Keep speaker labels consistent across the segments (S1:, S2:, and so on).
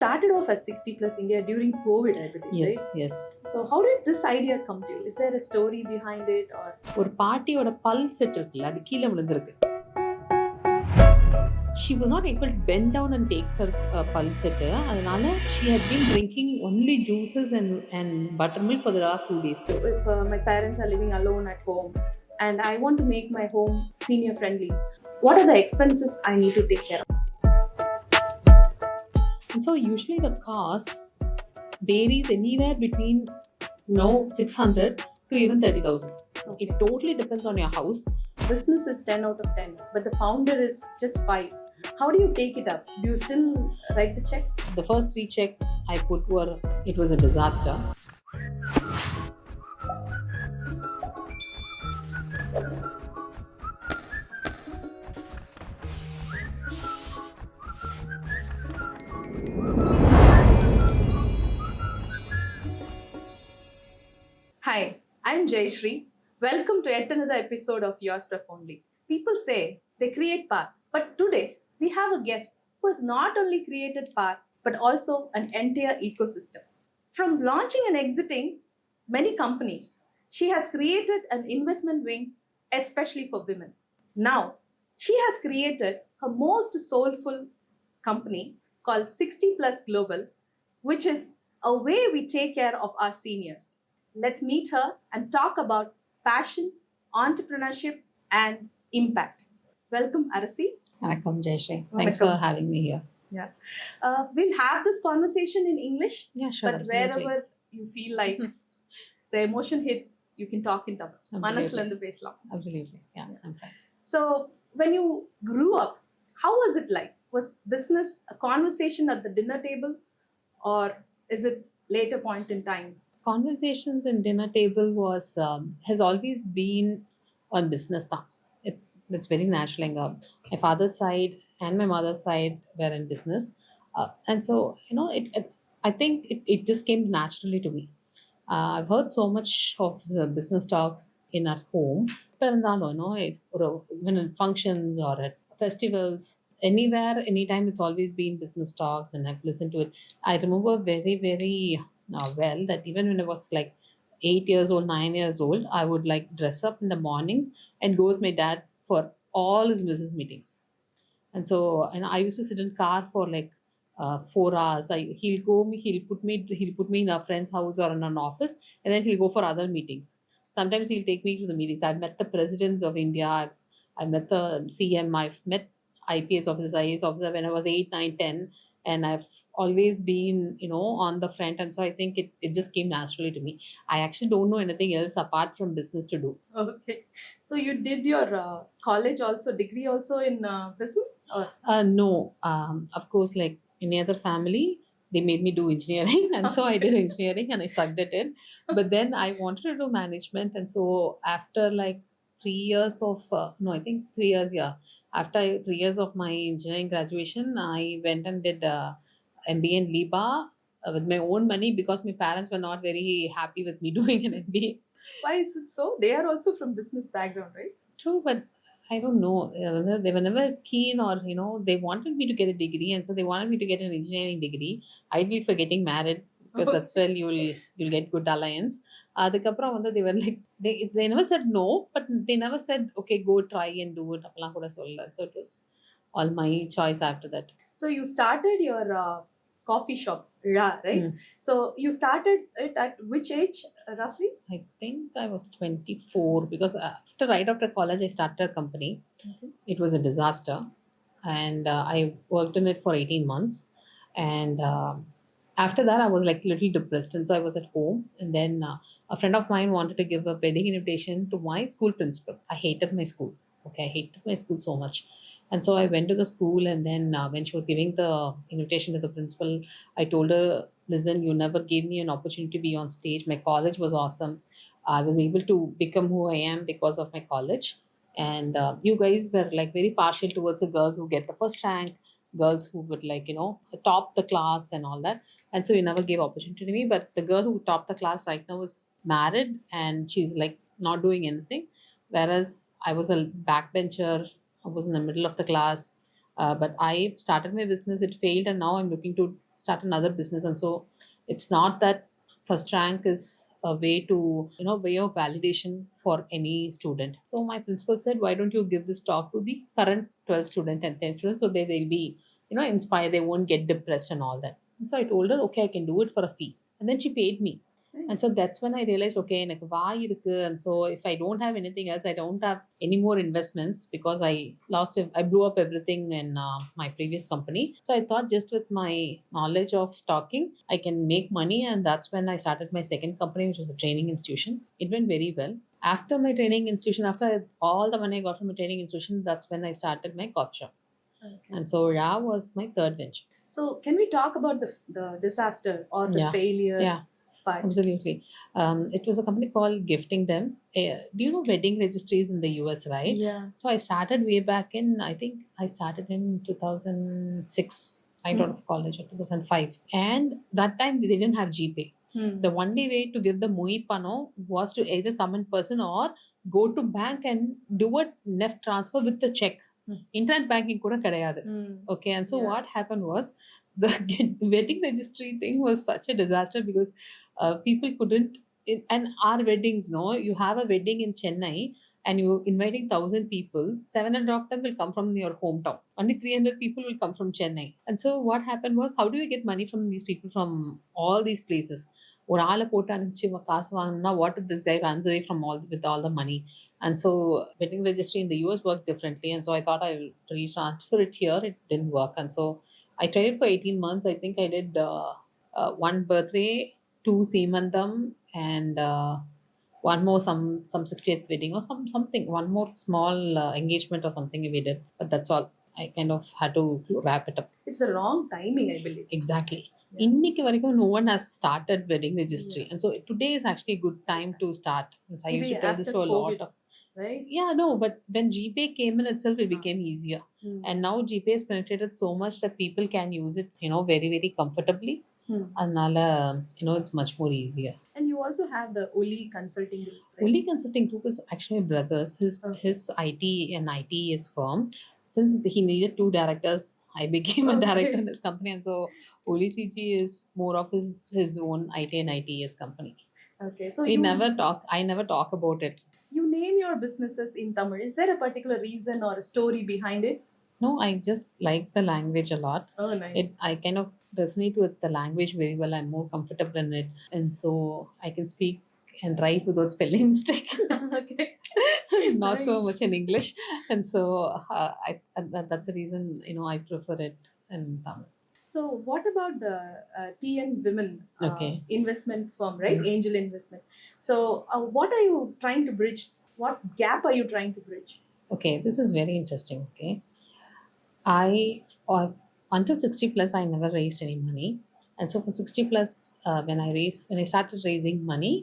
S1: Started off as 60 plus India during COVID, I believe,
S2: Yes,
S1: right?
S2: yes.
S1: So how did this idea come to you? Is there a story behind it, or
S2: ஒரு பாட்டியோட பல் set இருக்குல்ல, அது கீழே விழுந்திருக்கு. She was not able to bend down and take her pulse set. அதனால she had been drinking only juices and buttermilk for the last 2 days.
S1: if my parents are living alone at home and I want to make my home senior friendly, what are the expenses I need to take care of?
S2: And so usually the cost varies anywhere between 600 to even 30,000.
S1: Okay.
S2: It totally depends on your house.
S1: Business is 10 out of 10, but the founder is just 5. How do you take it up? Do you still write the check?
S2: The first 3 check I put were, it was a disaster.
S1: Hi, I'm Jayasri. Welcome to yet another episode of Yours Profoundly. People say they create path, but today we have a guest who has not only created path but also an entire ecosystem. From launching and exiting many companies, she has created an investment wing especially for women. Now, she has created her most soulful company called 60 Plus Global, which is a way we take care of our seniors. Let's meet her and talk about passion, entrepreneurship, and impact. Welcome, Arasi.
S2: Welcome, Jayasri. Thanks
S1: Welcome.
S2: for having me here.
S1: Yeah. We'll have this conversation in English,
S2: Yeah, sure.
S1: but
S2: Absolutely.
S1: wherever you feel like the emotion hits, you can talk in Tamil.
S2: Absolutely.
S1: Manasla irundhu pesalam.
S2: Absolutely. Yeah, I'm fine.
S1: So, when you grew up, how was it like? Was business a conversation at the dinner table, or is it later point in time?
S2: Conversations in dinner table has always been on business. It's very natural. My father's side and my mother's side were in business, and so I think it just came naturally to me. I've heard so much of business talks in our home. When at functions or at festivals, anywhere, anytime, it's always been business talks, and I've listened to it. I remember very, very well that even when I was like 8 years old, 9 years old, I would like dress up in the mornings and go with my dad for all his business meetings. And so, and I used to sit in car for like 4 hours. He'll put me in a friend's house or in an office, and then he'll go for other meetings. Sometimes he'll take me to the meetings. I've met the presidents of India. I've met the CM. I've met IPS officers, IAS officer when I was 8, 9, 10, and I've always been, on the front. And so I think it just came naturally to me. I actually don't know anything else apart from business to do.
S1: Okay. So, you did your college also, degree also in business? Or?
S2: No, of course, like any other family, they made me do engineering, and so I did engineering and I sucked at it. But then I wanted to do management, and so after like 3 years of no, I think 3 years, yeah. After 3 years of my engineering graduation, I went and did MBA in Liba with my own money because my parents were not very happy with me doing an MBA.
S1: Why is it so? They are also from business background, right?
S2: True, but I don't know. They were never keen, or they wanted me to get a degree, and so they wanted me to get an engineering degree, ideally for getting married, because that's where you'll get good alliance. அதுக்கப்புறம் they were like, they never said no, but they never said okay, go try and do it. அப்பெல்லாம் கூட சொல்லல. So it was all my choice after that.
S1: So, you started your coffee shop, right? So, you started it at which age, roughly?
S2: I think I was 24 because right after college, I started a company.
S1: Okay.
S2: It was a disaster, and I worked in it for 18 months. And after that, I was like a little depressed, and so I was at home. And then a friend of mine wanted to give a wedding invitation to my school principal. I hated my school. Okay, I hated my school so much. And so I went to the school, and then when she was giving the invitation to the principal, I told her, listen, you never gave me an opportunity to be on stage. My college was awesome. I was able to become who I am because of my college. And you guys were like very partial towards the girls who get the first rank, girls who would like, top the class and all that. And so you never gave opportunity to me. But the girl who topped the class right now is married, and she's like not doing anything. Whereas I was a backbencher. I was in the middle of the class. But I started my business, it failed, and now I'm looking to start another business. And so it's not that first rank is a way to, way of validation for any student. So my principal said, why don't you give this talk to the current 12th student and 10th student, so they'll be, inspired, they won't get depressed and all that. And so I told her, okay, I can do it for a fee. And then she paid me. And so that's when I realized, okay, எனக்கு வாய் இருக்கு. And so if I don't have anything else, I don't have any more investments because I blew up everything in my previous company. So I thought just with my knowledge of talking, I can make money. And that's when I started my second company, which was a training institution. It went very well. After my training institution, all the money I got from my training institution, that's when I started my coffee shop. Okay. And so that was my third venture.
S1: So can we talk about the disaster or the failure?
S2: Yeah. Part. Absolutely. It was a company called Gifting Them. Do you know wedding registries in the US, right?
S1: Yeah.
S2: So I started way back in, I think I started in 2006. I out of college, or 2005. And that time they didn't have GPay. The only way to give the Mui Pano was to either come in person or go to bank and do a NEFT transfer with the check. Internet banking kuda kadayadu. Okay. And so what happened was, the wedding registry thing was such a disaster because people couldn't, and our weddings, no, you have a wedding in Chennai and you're inviting 1,000 people, 700 of them will come from your hometown, only 300 people will come from Chennai. And so what happened was, how do you get money from these people from all these places? ஒரு ஆளை போட்டு அனுப்பிச்சு காசு வாங்கினா, what if this guy runs away from with all the money? And so wedding registry in the US worked differently. And so I thought I will retransfer it here. It didn't work. And so I tried it for 18 months. I think I did one birthday, 2 Seemandam, and one more some 60th wedding or something. One more small engagement or something we did. But that's all. I kind of had to wrap it up.
S1: It's the wrong timing, I believe.
S2: Exactly. இன்னைக்கு வரைக்கும் no one has started wedding registry. And so today is actually a good time to start. And so I used to tell this to a lot of,
S1: right?
S2: Yeah, no, but when GPay came in itself, it became easier. And now GPay has penetrated so much that people can use it, very, very comfortably. Anala, it's much more easier.
S1: And you also have the Uli Consulting Group.
S2: Right? Uli Consulting Group is actually my brother's. His IT and ITES firm. Since he needed 2 directors, I became a director in his company. And so Uli CG is more of his own IT and ITES company.
S1: Okay. So
S2: I never talk about it.
S1: You name your businesses in Tamil. Is there a particular reason or a story behind it?
S2: No, I just like the language a lot.
S1: Oh, nice.
S2: I kind of resonate with the language very well. I'm more comfortable in it. And so I can speak and write without spelling mistake.
S1: Okay.
S2: Not
S1: nice.
S2: So much in English. And so that's the reason, I prefer it in Tamil.
S1: So what about the TN Women investment firm, right? Angel investment. So what are you trying to bridge? What gap are you trying to bridge?
S2: Okay, this is very interesting. Okay. Until 60 plus, I never raised any money. And so for 60 plus, when I started raising money,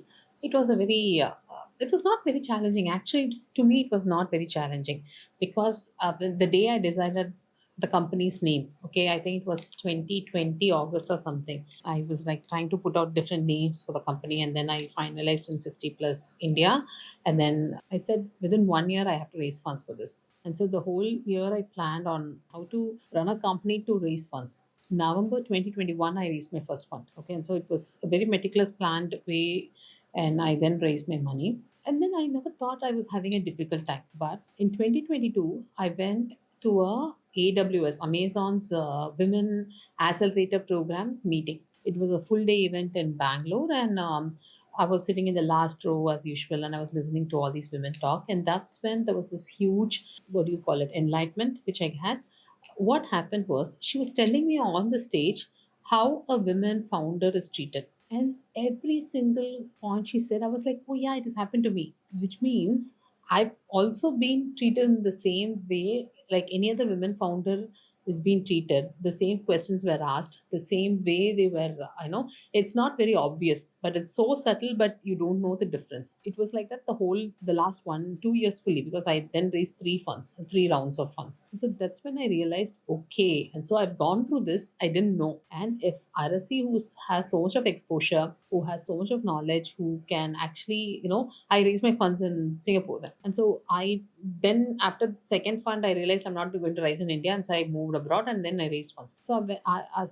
S2: it was it was not very challenging. Actually, to me, it was not very challenging because the day I decided the company's name, okay, I think it was 2020 August or something, I was like trying to put out different names for the company, and then I finalized in 60 plus India. And then I said, within 1 year I have to raise funds for this. And so the whole year I planned on how to run a company to raise funds. November 2021 I raised my first fund. Okay, and so it was a very meticulous planned way, and I then raised my money. And then I never thought I was having a difficult time. But in 2022 I went to a AWS, Amazon's Women Accelerator Programs meeting. It was a full day event in Bangalore, and I was sitting in the last row as usual, and I was listening to all these women talk. And that's when there was this huge, what do you call it, enlightenment, which I had. What happened was, she was telling me on the stage how a women founder is treated. And every single point she said, I was like, oh yeah, it has happened to me. Which means I've also been treated in the same way like any other women founder is being treated. The same questions were asked, the same way they were, it's not very obvious, but it's so subtle, but you don't know the difference. It was like that the last 1-2 years fully, because I then raised 3 rounds of funds. And so that's when I realized, okay, and so I've gone through this, I didn't know. And if Arasi, who has so much of exposure, who has so much of knowledge, who can actually, I raised my funds in Singapore then. And so I then after the second fund, I realized I'm not going to rise in India, and so I moved abroad, and then I raised funds. So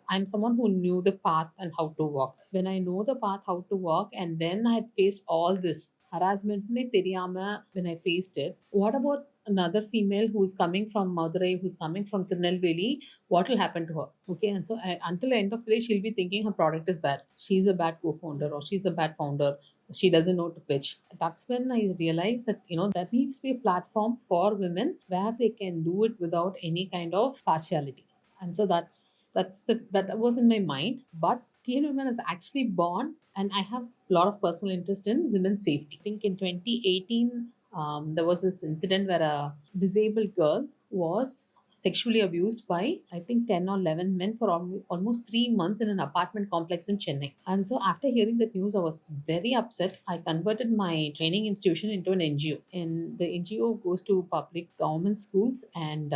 S2: I'm someone who knew the path and how to walk. When I know the path how to walk, and then I had faced all this harassment when I faced it. What about another female who's coming from Madurai, who's coming from Tirunelveli? What will happen to her? Okay, and so until the end of the day, she'll be thinking her product is bad. She's a bad co-founder, or she's a bad founder. She doesn't know to pitch. That's when I realized that there needs to be a platform for women where they can do it without any kind of partiality. And so that was in my mind. But TN Women is actually born, and I have a lot of personal interest in women's safety. I think in 2018, there was this incident where a disabled girl was sexually abused by, I think, 10 or 11 men for almost 3 months in an apartment complex in Chennai. And so after hearing that news, I was very upset. I converted my training institution into an NGO. And the NGO goes to public government schools and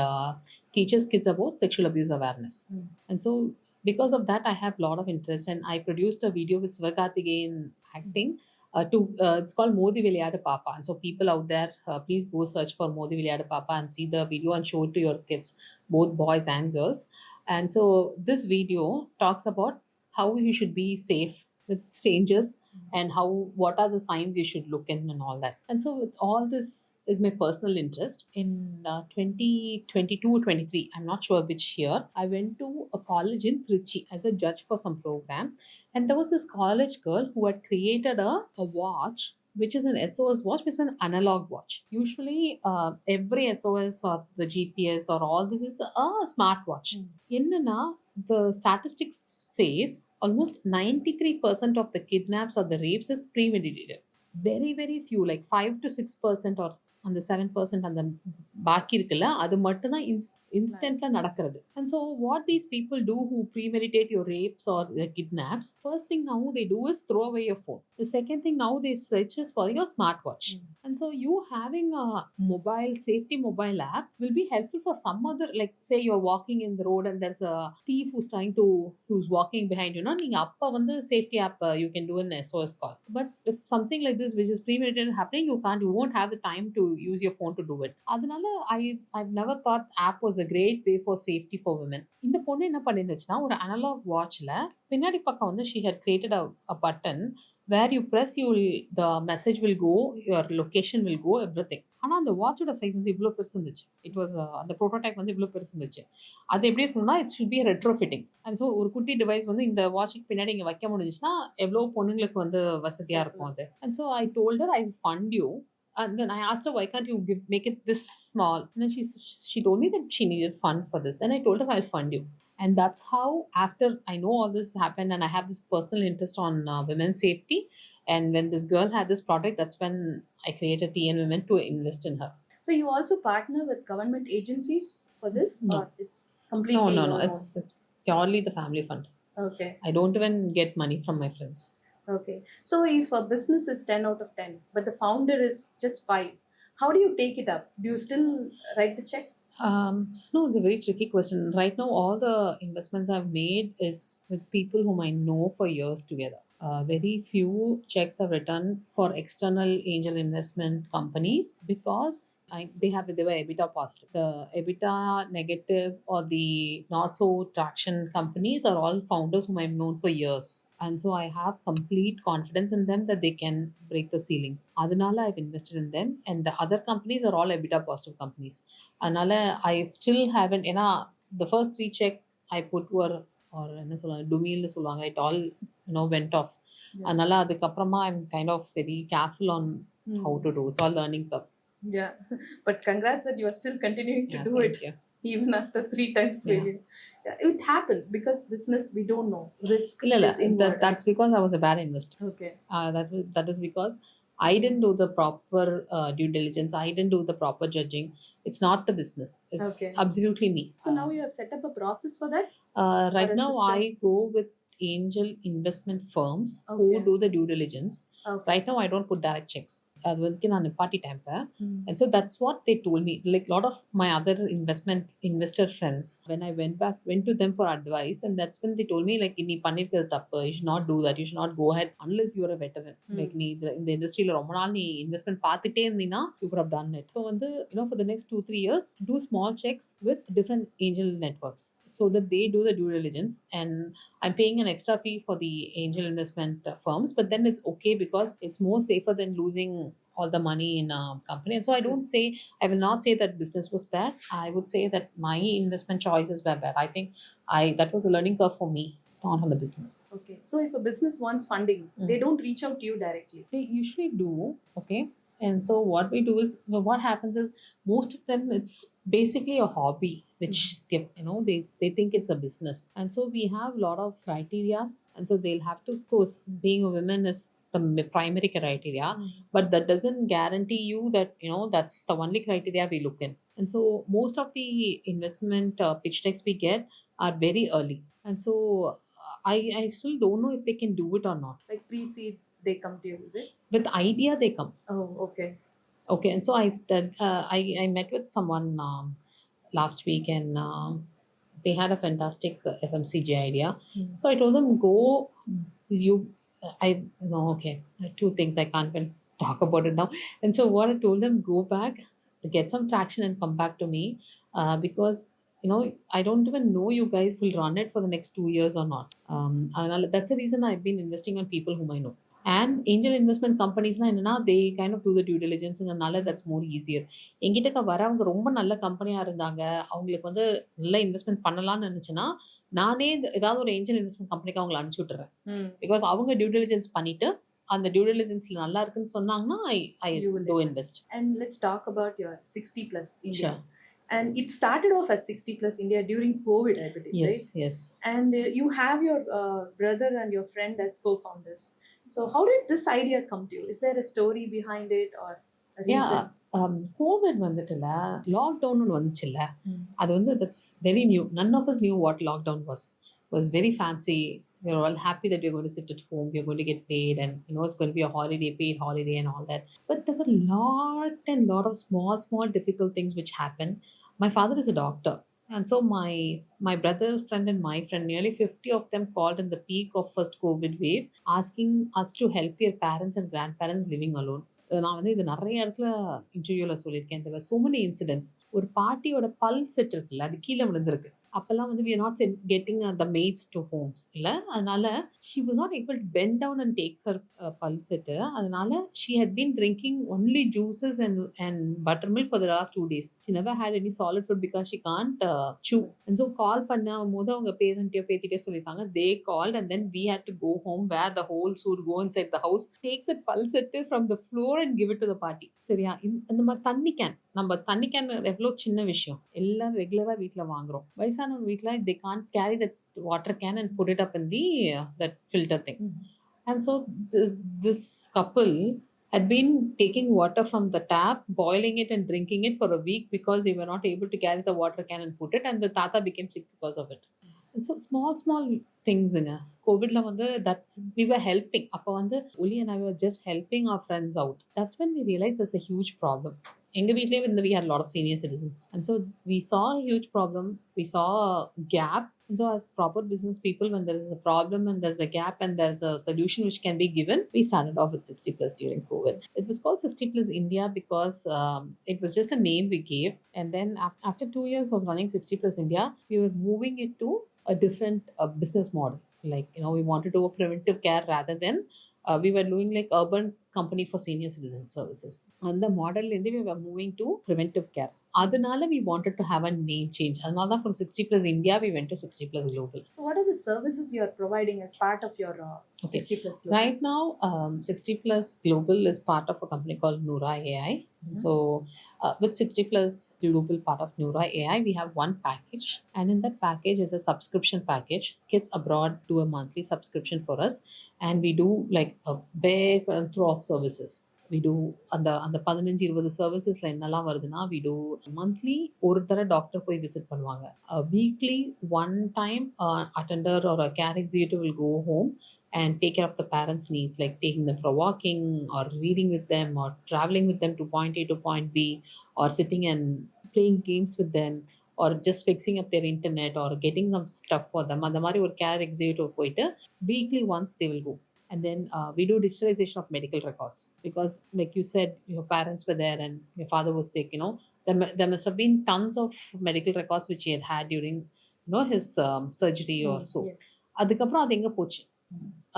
S2: teaches kids about sexual abuse awareness. And so because of that, I have a lot of interest, and I produced a video with Sivakarthikeyan acting. It's called Modi Vilayada Papa. And so people out there, please go search for Modi Vilayada Papa and see the video and show it to your kids, both boys and girls. And so this video talks about how you should be safe with strangers, and what are the signs you should look in and all that. And so with all this is my personal interest. In 2022-23, I'm not sure which year, I went to a college in Trichy as a judge for some program. And there was this college girl who had created a watch, which is an SOS watch, which is an analog watch. Usually, every SOS or the GPS or all this is a smartwatch. Innana, the statistics says almost 93% of the kidnaps or the rapes is premeditated. Very, very few, like 5 to 6%, or அந்த 7% அந்த பாக்கி இருக்குல்ல அது மட்டும் தான் இன்ஸ்டன்ட்ல நடக்கிறது. And so what these people do who premeditate your rapes or the kidnaps, first thing now they do is throw away your phone. The second thing now they search is for your smartwatch. And so you having a safety mobile app will be helpful for some other, like say you're walking in the road and there's a thief who's walking behind you. நீங்க அப்ப வந்து safety app you can do an SOS call. But if something like this which is premeditated happening, you won't have the time to use your phone to do it. அதனால I've never thought app was a great way for safety for women. இந்த பொண்ணு என்ன பண்ணிருந்துச்சுன்னா, ஒரு analogue வாட்ச்ல பின்னாடி பக்கம் வந்து she had created a button where you press, the message will go, your location will go, everything. ஆனா அந்த வாட்சோட சைஸ் வந்து இவ்வளோ பெருசு இருந்துச்சு. இட் வாஸ் அந்த ப்ரோட்டோடைப் வந்து இவ்வளோ பெருசு இருந்துச்சு. அது எப்படி இருக்கும்னா, it should be retrofitting. And so ஒரு குட்டி டிவைஸ் வந்து இந்த வாட்சுக்கு பின்னாடி இங்கே வைக்க முடிஞ்சுச்சுன்னா எவ்வளோ பொண்ணுங்களுக்கு வந்து வசதியாக இருக்கும் அது. And so I டோல்டர் I fund you. And then I asked her, why can't you make it this small? And then she told me that she needed fund for this. Then I told her, I'll fund you. And that's how, after I know all this happened and I have this personal interest on women's safety, and when this girl had this product, that's when I created TN Women to invest in her.
S1: So you also partner with government agencies for this?
S2: No.
S1: Or it's completely
S2: No. It's purely the family fund.
S1: Okay.
S2: I don't even get money from my friends.
S1: Okay. So if a business is 10 out of 10, but the founder is just 5, how do you take it up? Do you still write the check?
S2: No, it's a very tricky question. Right now, all the investments I've made is with people whom I know for years together. Very few checks are written for external angel investment companies because they were EBITDA positive. The EBITDA negative or the not so traction companies are all founders whom I've known for years. And so I have complete confidence in them that they can break the ceiling. Adanala I've invested in them, and the other companies are all EBITDA positive companies. Anala I still haven't, the first 3 check I put were, or என்ன சொல்லுவாங்க, டுமில்னு சொல்லுவாங்க, it all went off. அதனால அதுக்கப்புறமா I'm kind of very careful on how to do. It's all learning curve.
S1: Yeah. But congrats that you are still continuing to do it.
S2: You.
S1: Even after 3 times failure. Yeah, it happens because business, we don't know. Risk is involved.
S2: That's because I was a bad investor.
S1: Okay.
S2: That was because I didn't do the proper due diligence. I didn't do the proper judging. It's not the business. It's absolutely me.
S1: So now you have set up a process for that?
S2: Right now, I go with angel investment firms who do the due diligence. Okay. Right now, I don't put direct checks. அது வந்து நான் நிப்பாட்டிட்டேன் இப்ப. And so that's what they told me. Like a lot of my other investor friends, when I went to them for advice, and that's when they told me like நீ பண்ணிருக்கிறது தப்பு, you should not do that, you should not go ahead unless you are a veteran. Like நீ இந்த இண்டஸ்ட்ரியில ரொம்ப நாள் நீ investment பார்த்துட்டே இருந்தீங்கன்னா you could have done it. So வந்து for the next 2-3 years do small checks with different angel networks so that they do the due diligence, and I'm paying an extra fee for the angel investment firms, but then it's okay because it's more safer than losing all the money in a company. And so I will not say that business was bad. I would say that my investment choices were bad. I think that was a learning curve for me, not on the business.
S1: Okay. So if a business wants funding, they don't reach out to you directly.
S2: They usually do, okay. And so what we do is, what happens is, most of them it's basically a hobby, which they think it's a business. And so we have a lot of criterias, and so they'll have to, of course, being a woman is the primary criteria, but that doesn't guarantee you that that's the only criteria we look in. And so most of the investment pitch decks we get are very early, and so I still don't know if they can do it or not.
S1: Like pre-seed, they come to you, is it?
S2: With idea they come.
S1: Oh, okay.
S2: Okay, and so I met with someone last week, and they had a fantastic FMCG idea. So I told them, go. I no okay. Two things I can't even talk about it now. And so what I told them, go back, get some traction, and come back to me, because I don't even know you guys will run it for the next 2 years or not. And that's the reason I've been investing on people whom I know. And angel investment companies என்னன்னா they kind of do the due diligenceனால that's more easier. என்கிட்ட வரவங்க ரொம்ப நல்ல கம்பெனியா இருந்தாங்க, அவங்களுக்கு வந்து நல்ல இன்வெஸ்ட்மெண்ட் பண்ணலாம்னு நினைச்சுன்னா நானே ஏதாவது ஒரு ஏஞ்சல் இன்வெஸ்ட்மெண்ட் கம்பெனிக்கு அவங்களை அனுப்பிச்சு விட்டுறேன். பிகாஸ் அவங்க டியூ டிலிஜென்ஸ் பண்ணிட்டு அந்த டியூ டிலிஜென்ஸ்ல நல்லா இருக்குன்னு சொன்னாங்கன்னா I do invest.
S1: And let's talk about your 60 plus India. Sure. And it started off as 60 plus India during COVID, I believe.
S2: Yes,
S1: right?
S2: yes.
S1: And you have your brother and your friend as co-founders. So how did this idea come to you? Is there a story behind it or a reason?
S2: COVID வந்துட்டுல lockdown வந்துச்சுல்ல, அது வந்து that's very new. None of us knew what lockdown was. It was very fancy. We were all happy that we're going to sit at home, we're going to get paid, and it's going to be a holiday, paid holiday and all that. But there were lot of small difficult things which happened. My father is a doctor. And so my brother, friend, and my friend, nearly 50 of them called in the peak of first COVID wave, asking us to help their parents and grandparents living alone. நான் வந்து இது நிறைய இடத்துல இன்டர்வியூவில் சொல்லியிருக்கேன். there were so many incidents. ஒரு பாட்டியோட பல் செட் இருக்குல்ல, அது கீழே விழுந்திருக்கு. அப்பெல்லாம் வந்து we are not getting the maids to homes இல்லை, அதனால she was not able to bend down and take her பல் செட்டு. அதனால she had been drinking only juices and buttermilk for the last 2 days. She never had any solid food because she can't chew. And so கால் பண்ண போது அவங்க பேரண்ட்டையோ பேத்திட்டே சொல்லியிருக்காங்க. they called and then we had to go home where the holes would go inside the house, take that பல் set from the floor and give it to the party. சரியா? இந்த மாதிரி தண்ணி can, நம்ம தண்ணி கேன் எவ்வளோ சின்ன விஷயம், எல்லாம் ரெகுலராக வீட்டில் வாங்குறோம். வயசானவங்க வீட்டில் they can't carry that water can and put it up in that filter thing. And so this couple had been taking water from the tap, boiling it and drinking it for a week because they were not able to carry the water can and put it, and the tata became sick because of it. And so small things in COVIDல வந்து that's we were helping. அப்போ வந்து Uli and I were just helping our friends out. That's when we realized there's a huge problem. எங்க வீட்லயே வந்து we had a lot of senior citizens, and so we saw a huge problem, we saw a gap. And so as proper business people, when there is a problem and there's a gap and there's a solution which can be given, we started off with 60 plus during COVID. It was called 60 plus India because it was just a name we gave. And then after 2 years of running 60 plus India, we were moving it to a different business model. Like, we wanted to do a preventive care rather than we were doing like urban company for senior citizen services. And the model we were moving to preventive care. Adanaala we wanted to have a name change. Another from 60 plus India we went to 60 plus global.
S1: So what are the services you are providing as part of your 60 plus global?
S2: Right now 60 plus global is part of a company called Nura AI. So with 60 plus global part of Nura AI, we have one package, and in that package is a subscription package. Kids abroad do a monthly subscription for us, and we do like a big throw of services. we do அந்த 15-20 சர்வீசஸ்ல என்னெல்லாம் வருதுன்னா, we do monthly ஒரு தடவை doctor போய் visit பண்ணுவாங்க. Weekly one time attender or a care executive will go home and take care of the parents' needs, like taking them for walking or reading with them or traveling with them to point A to point B or sitting and playing games with them or just fixing up their internet or getting some stuff for them. அந்த மாதிரி ஒரு care executive போயிட்டு weekly once they will go. And then we do digitalization of medical records because, like you said, your parents were there and your father was sick. There must have been tons of medical records which he had had during his surgery or so.
S1: Yes.
S2: அதுக்கப்புறம் அது எங்கே போச்சு?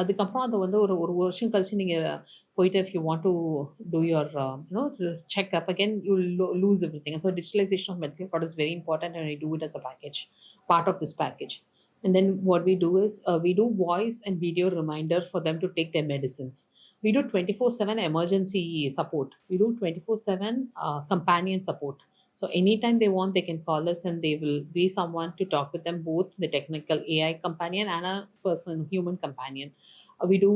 S2: அதுக்கப்புறம் அதை வந்து ஒரு ஒரு வருஷம் கழிச்சு நீங்கள் போயிட்டு if you want to do your check up again, you will lose everything. And so digitalization of medical record is very important, and we do it as a package, part of this package. And then what we do is we do voice and video reminder for them to take their medicines. We do 24/7 emergency support. We do 24/7 companion support. So anytime they want, they can call us and they will be someone to talk with them, both the technical AI companion and a person, human companion. We do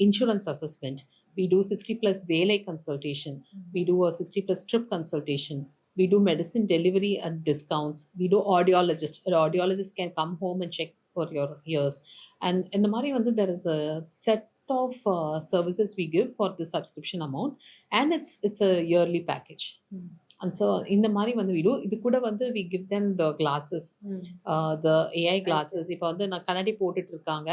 S2: insurance assessment. We do 60 plus Valet consultation. We do a 60 plus trip consultation. We do medicine delivery at discounts. We do audiologist. An audiologist can come home and check for your ears. And in the Mari, there is a set of services we give for the subscription amount, and it's a yearly package. And so இந்த மாதிரி வந்து we do இது கூட வந்து we give them the glasses, the AI glasses. இப்போ வந்து நான் கண்ணாடி போட்டுட்டு இருக்காங்க,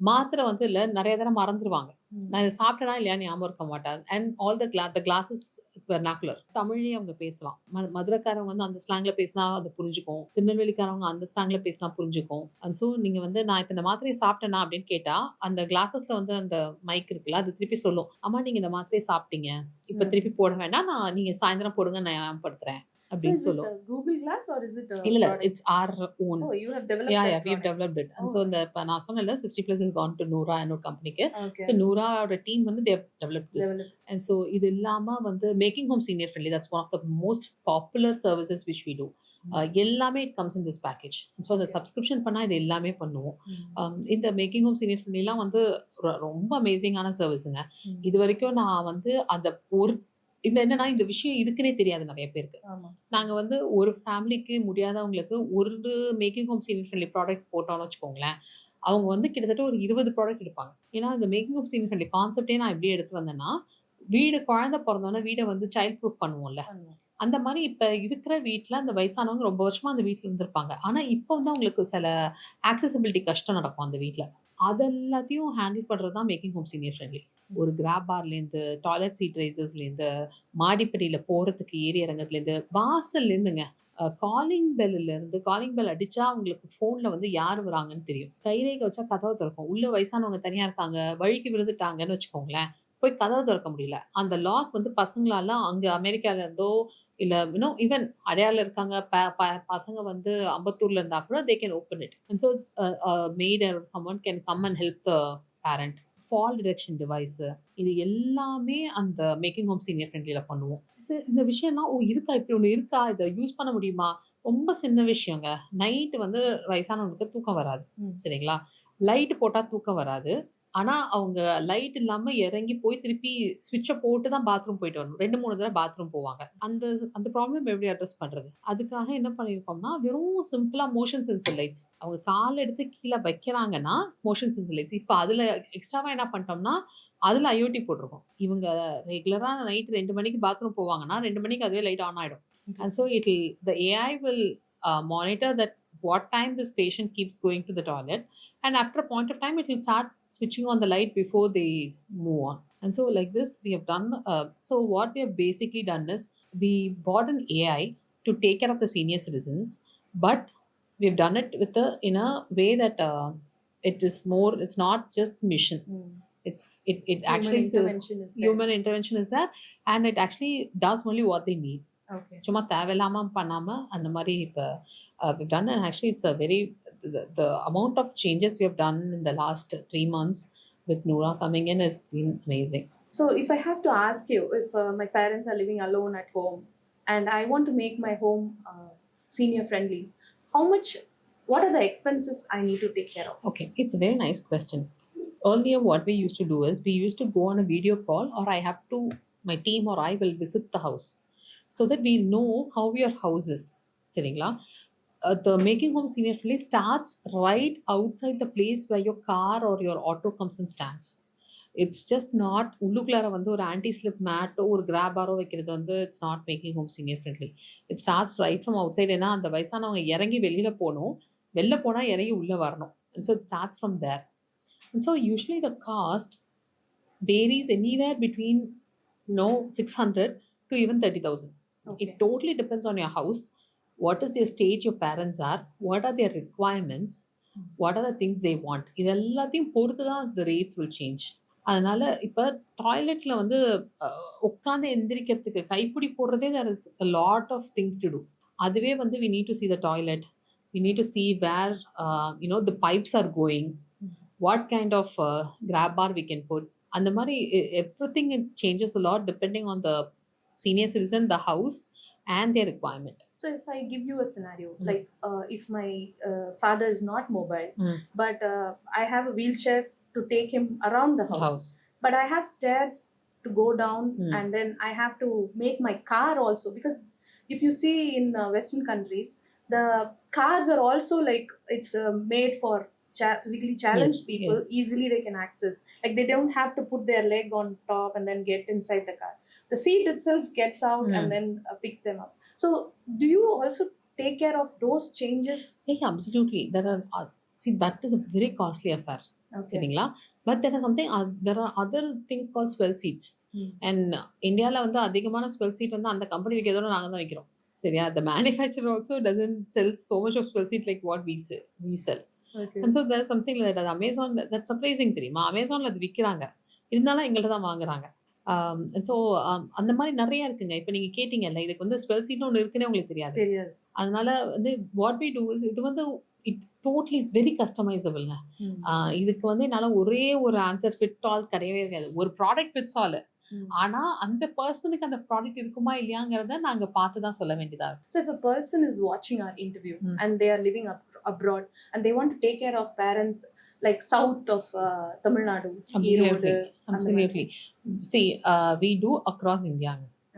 S2: மாத்திரை வந்து இல்லை நிறைய தடவை மறந்துடுவாங்க, நான் இதை சாப்பிட்டேனா இல்லையா ஞாபகம் இருக்க மாட்டாங்க. And all the classes vernacular தமிழ்லேயே அவங்க பேசலாம். மதுரைக்காரவங்க வந்து அந்த ஸ்லாங்கில் பேசினா அது புரிஞ்சுக்கும், திருநெல்வேலிக்காரவங்க அந்த ஸ்லாங்கில் பேசினா புரிஞ்சுக்கும். அண்ட் ஸோ நீங்கள் வந்து நான் இப்போ இந்த மாத்திரையை சாப்பிட்டேனா அப்படின்னு கேட்டால் அந்த கிளாஸஸில் வந்து அந்த மைக் இருக்குல்ல, அது திருப்பி சொல்லும், அம்மா நீங்கள் இந்த மாத்திரையை சாப்பிட்டீங்க, இப்போ திருப்பி போட வேண்டாம், நான் நீங்கள் சாயந்தரம் போடுங்க, நான் ஞாபகப்படுத்துறேன் அப்படின்னு சொல்லும்.
S1: Is it a Google Glass or is it a
S2: இல்ல
S1: product?
S2: it's our own.
S1: Oh, you have developed
S2: yeah,
S1: that
S2: we've
S1: product.
S2: developed it. And
S1: Oh,
S2: so இந்த நான் சொன்னல 60 plus has gone to Noora and ஒரு கம்பெனிக்கு.
S1: okay.
S2: So Noora ஓட team வந்து they have developed this.
S1: Developed.
S2: And so இது இல்லாம வந்து making home senior friendly, that's one of the most popular services which we do. எல்லாமே it comes in this package. And so the subscription பண்ணா இது எல்லாமே பண்ணுவோம். இந்த making home senior friendly எல்லாம் வந்து ரொம்ப அமேசிங்கான சர்வீஸுங்க. இது வரைக்கும் நான் வந்து அந்த ஒரு இந்த என்னன்னா இந்த விஷயம் இருக்குன்னே தெரியாது நிறைய பேருக்கு. நாங்கள் வந்து ஒரு ஃபேமிலிக்கு முடியாதவங்களுக்கு ஒரு making home senior friendly product போட்டோம்னு வச்சுக்கோங்களேன், அவங்க வந்து கிட்டத்தட்ட ஒரு 20 ப்ராடக்ட் எடுப்பாங்க. ஏன்னா இந்த மேக்கிங் ஹோம் சீனியர் ஃப்ரெண்ட்லி கான்செப்டே நான் எப்படி எடுத்து வந்தேன்னா, வீடு குழந்தை பிறந்தோன்னா வீடை வந்து சைல்ட் ப்ரூஃப் பண்ணுவோம்ல, அந்த மாதிரி இப்போ இருக்கிற வீட்டில் அந்த வயசானவங்க ரொம்ப வருஷமாக அந்த வீட்டில் இருந்திருப்பாங்க. ஆனால் இப்போ வந்து அவங்களுக்கு சில ஆக்சசிபிலிட்டி கஷ்டம் நடக்கும் அந்த வீட்டில். அதெல்லாத்தையும் ஹேண்டில் பண்ணுறது தான் மேக்கிங் ஹோம் சீனியர் ஃப்ரெண்ட்லி. ஒரு கிராப் பார்லேருந்து, டாய்லெட் சீட் ரைசர்ஸ்லேருந்து, மாடிப்படியில் போகிறதுக்கு ஏறி இறங்கிறதுலேருந்து, வாசல்லேருந்துங்க, காலிங் பெல்லிருந்து, காலிங் பெல் அடித்தா அவங்களுக்கு ஃபோனில் வந்து யார் வராங்கன்னு தெரியும், கைரேகை வச்சா கதவை திறக்கும், உள்ளே வயசானவங்க தனியாக இருக்காங்க, வழிக்கு விழுந்துட்டாங்கன்னு வச்சுக்கோங்களேன், போய் கதவை திறக்க முடியல, அந்த லாக் வந்து பசங்களால அங்கே அமெரிக்காவிலேருந்தோ இல்லை இன்னும் ஈவன் அடையாளம் இருக்காங்க பசங்க வந்து அம்பத்தூர்ல இருந்தா கூட they can open it. And so maid or someone can come and help the parent. Fall detection device, இது எல்லாமே அந்த மேக்கிங் ஹோம் சீனியர் ஃப்ரெண்ட்லியில் பண்ணுவோம். இந்த விஷயம்னா இருக்கா, இப்படி ஒன்று இருக்கா, இதை யூஸ் பண்ண முடியுமா, ரொம்ப சின்ன விஷயங்க. நைட்டு வந்து வயசானவங்களுக்கு தூக்கம் வராது, சரிங்களா, லைட்டு போட்டால் தூக்கம் வராது. ஆனால் அவங்க லைட் இல்லாமல் இறங்கி போய் திருப்பி ஸ்விட்சை போட்டு தான் பாத்ரூம் போயிட்டு வரணும், 2-3 தடவை பாத்ரூம் போவாங்க. அந்த ப்ராப்ளம் எப்படி அட்ரஸ் பண்ணுறது? அதுக்காக என்ன பண்ணியிருக்கோம்னா, வெறும் சிம்பிளாக மோஷன் சென்சர் லைட்ஸ், அவங்க கால் எடுத்து கீழே வைக்கிறாங்கன்னா மோஷன் சென்சர் லைட்ஸ். இப்போ அதில் எக்ஸ்ட்ராவாக என்ன பண்ணிட்டோம்னா அதில் ஐஓடி போட்டிருக்கோம். இவங்க ரெகுலராக நைட்டு 2 மணிக்கு பாத்ரூம் போவாங்கன்னா 2 மணிக்கு அதுவே லைட் ஆன் ஆகிடும். And so the AI will monitor that what time this patient keeps going to the toilet, and after a point of time it will start switching on the light before they move on. And so like this we have done. So what we have basically done is we bought an AI to take care of the senior citizens, but we've done it in a way that it is more, it's not just mission. It actually human intervention is there, and it actually does only what they need. சும்மா தேவையில்லாமல் பண்ணாமல் அந்த மாதிரி இப்போ we've done. And actually it's a very the amount of changes we have done in the last 3 months with Noora coming in has been amazing.
S1: So if I have to ask you, if my parents are living alone at home and I want to make my home senior friendly, what are the expenses I need to take care of?
S2: Okay, it's a very nice question. earlier what we used to do is we used to go on a video call, or I have to, my team or I will visit the house so that we know how your house is. சரிங்களா? The making home senior friendly starts right outside the place where your car or your auto comes and stands. It's just not உள்ளுக்குள்ளார வந்து ஒரு anti slip மேட்டோ ஒரு graph பாரோ வைக்கிறது வந்து it's not making home senior friendly. It starts right from outside. ஏன்னா அந்த வயசானவங்க இறங்கி வெளியில போகணும், வெளில போனால் இறங்கி உள்ளே வரணும். And so it starts from there. And so usually the cost varies anywhere between 600 to even 30,000.
S1: Okay.
S2: It totally depends on your house. What is your stage your parents are? What are their requirements? What are the things they want? இது எல்லாத்தையும் பொறுத்து தான் the rates will change. அதனால இப்போ டாய்லெட்டில் வந்து உட்காந்து எந்திரிக்கிறதுக்கு கைப்பிடி போடுறதே there is a lot of things to do. அதுவே வந்து we need to see the toilet. We need to see where the pipes are going. What kind of grab bar we can put. And the money, everything it changes a lot depending on the senior citizen, the house, and their requirement.
S1: So if I give you a scenario, like if my father is not mobile, but I have a wheelchair to take him around the house. But I have stairs to go down, and then I have to make my car also, because if you see in Western countries, the cars are also like it's made for physically challenged people. Easily they can access, like they don't have to put their leg on top and then get inside the car. The seat itself gets out and then picks them up. So do you also take care of those changes?
S2: Yeah, absolutely. There are see, that is a very costly affair. சரிங்களா? But there are something there are other things called swell seats. And இந்தியாவில் வந்து அதிகமான swell seat வந்து அந்த company வைக்கிறதோட நாங்கள் தான் வைக்கிறோம். சரியா? The manufacturer also doesn't sell so much of swell seat like what we sell.
S1: Okay.
S2: And so there's something like that. Amazon, that's surprising தெரியுமா? அமேசானில் அது விற்கிறாங்க, இருந்தாலும் எங்கள்கிட்ட தான் வாங்குறாங்க. And so அந்த மாதிரி நிறைய இருக்குங்க. இப்போ நீங்கள் கேட்டீங்கல்ல, இதுக்கு வந்து ஸ்பெல் சீட்னு ஒன்று இருக்குன்னே உங்களுக்கு தெரியாது. அதனால வந்து வாட் வி டூ இஸ், இது வந்து இட்ஸ் வெரி கஸ்டமைசபிள்ங்க. இதுக்கு வந்து என்னால் ஒரே ஒரு ஆன்சர் ஃபிட் ஆல் கிடையவே கிடையாது. ஒரு ப்ராடக்ட் ஃபிட்ஸ் ஆல். ஆனா அந்த பர்சனுக்கு அந்த ப்ராடக்ட் இருக்குமா இல்லையாங்கிறத நாங்க பார்த்து தான் சொல்ல வேண்டியதா இருக்கு.
S1: So if a person is watching our interview and they are living abroad and they want to take care of parents like south of Tamil Nadu,
S2: absolutely. See, we do across India.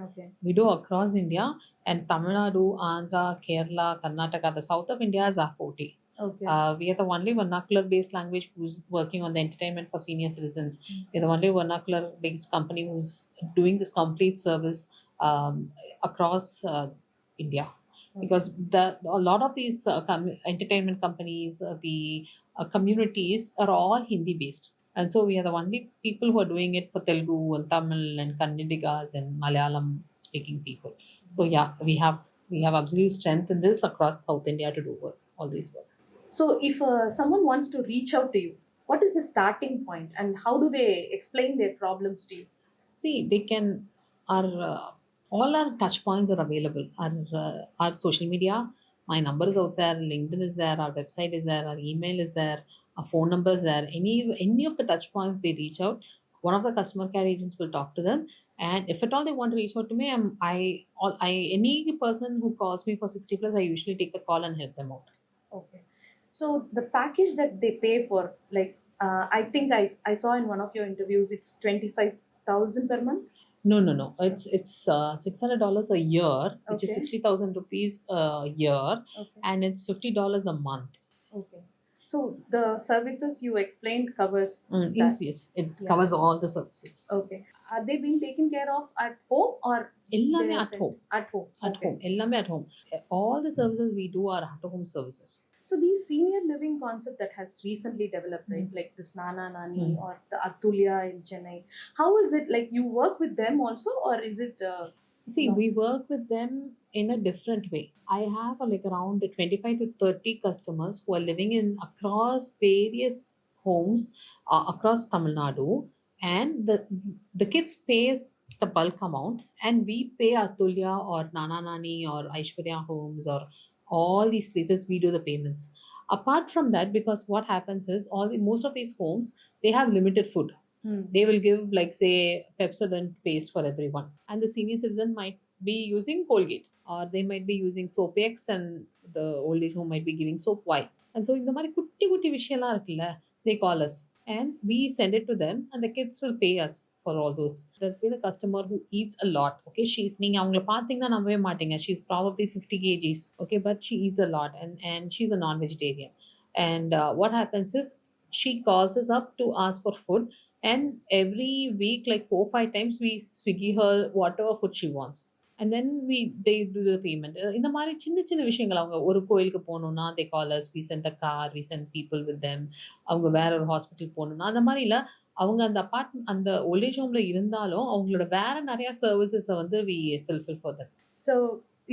S1: Okay.
S2: We do across India, and Tamil Nadu, Andhra, Kerala, Karnataka, the south of India is our forte.
S1: Okay.
S2: We are the only vernacular-based language who's working on the entertainment for senior citizens. We are the only vernacular-based company who's doing this complete service across India. Okay. Because a lot of these entertainment companies, the communities are all Hindi-based. And so we are the only people who are doing it for Telugu and Tamil and Kannadigas and Malayalam-speaking people. So yeah, we have absolute strength in this across South India to do all this work.
S1: So if someone wants to reach out to you, what is the starting point and how do they explain their problems to you?
S2: See, they can, all our touch points are available. Our social media, my number is out there, LinkedIn is there, our website is there, our email is there, our phone number is there. Any of the touch points they reach out, one of the customer care agents will talk to them. And if at all they want to reach out to me, any person who calls me for 60 plus, I usually take the call and help them out.
S1: Okay. So the package that they pay for, like I think I saw in one of your interviews, it's 25,000 per month.
S2: No. It's $600 a year, which is 60,000 rupees a year, and it's $50 a month.
S1: Okay. So the services you explained covers
S2: yes, it covers all the services.
S1: Okay. Are they being taken care of at home or
S2: எல்லாமே at home?
S1: At home.
S2: At home. எல்லாமே at home. All the services we do are at home services.
S1: So these senior living concept that has recently developed, right? Like this Nana Nani or the Atulya in Chennai. How is it, like you work with them also, or is it?
S2: See, we work with them in a different way. I have like around 25 to 30 customers who are living in across various homes across Tamil Nadu, and the kids pays the bulk amount, and we pay Atulya or Nana Nani or Aishwarya Homes or all these places, we do the payments. Apart from that, because what happens is most of these homes, they have limited food. They will give, like, say, Pepsodent paste for everyone, and the senior citizen might be using Colgate, or they might be using Soap X, and the old age home might be giving Soap Y. And so இந்த மாதிரி குட்டி குட்டி விஷயம்லாம் இருக்குல்ல, they call us and we send it to them and the kids will pay us for all those. There's been a customer who eats a lot. Okay, நீங்க அவங்கள பார்த்தீங்கன்னா நம்பவே மாட்டீங்க. She's probably 50 kgs. Okay, but she eats a lot and she's a non-vegetarian. And what happens is she calls us up to ask for food, and every week like 4 5 times we swiggy her whatever food she wants, and then they do the payment. இந்த மாதிரி சின்ன சின்ன விஷயங்கள், அவங்க ஒரு கோயிலுக்கு போகணும்னா they call us, we send a car, we send people with them. அவங்க வேற ஒரு ஹாஸ்பிட்டல் போகணும்னா அந்த மாதிரி இல்லை, அவங்க அந்த அந்த ஓல்டேஜ் ஹோம்ல இருந்தாலும் அவங்களோட வேற நிறைய சர்வீசஸை வந்து we fulfill for them.
S1: So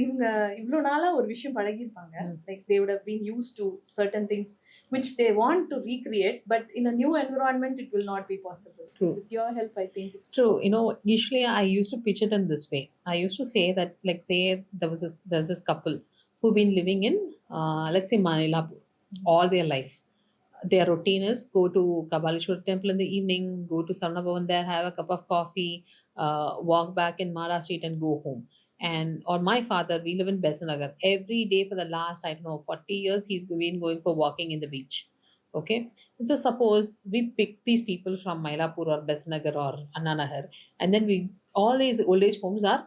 S1: இவங்க இவ்வளோ நாளா ஒரு விஷயம் பழகிருப்பாங்க. Like they would have been used to certain things which they want to recreate, but in a new environment it will not be possible.
S2: True.
S1: With your help I think it's
S2: true
S1: possible.
S2: You know, usually I used to pitch it in this way. I used to say that, like, say there's this couple who've been living in let's say Manilapur all their life. Their routine is go to Kabaleshwar temple in the evening, go to Sarnabhavan there, have a cup of coffee, walk back in Mara Street and go home. And or my father, we live in Besanagar. Every day for the last, I don't know, 40 years, he's been going for walking in the beach. Okay. And so suppose we pick these people from Mylapore or Besanagar or Annanagar, and then all these old age homes are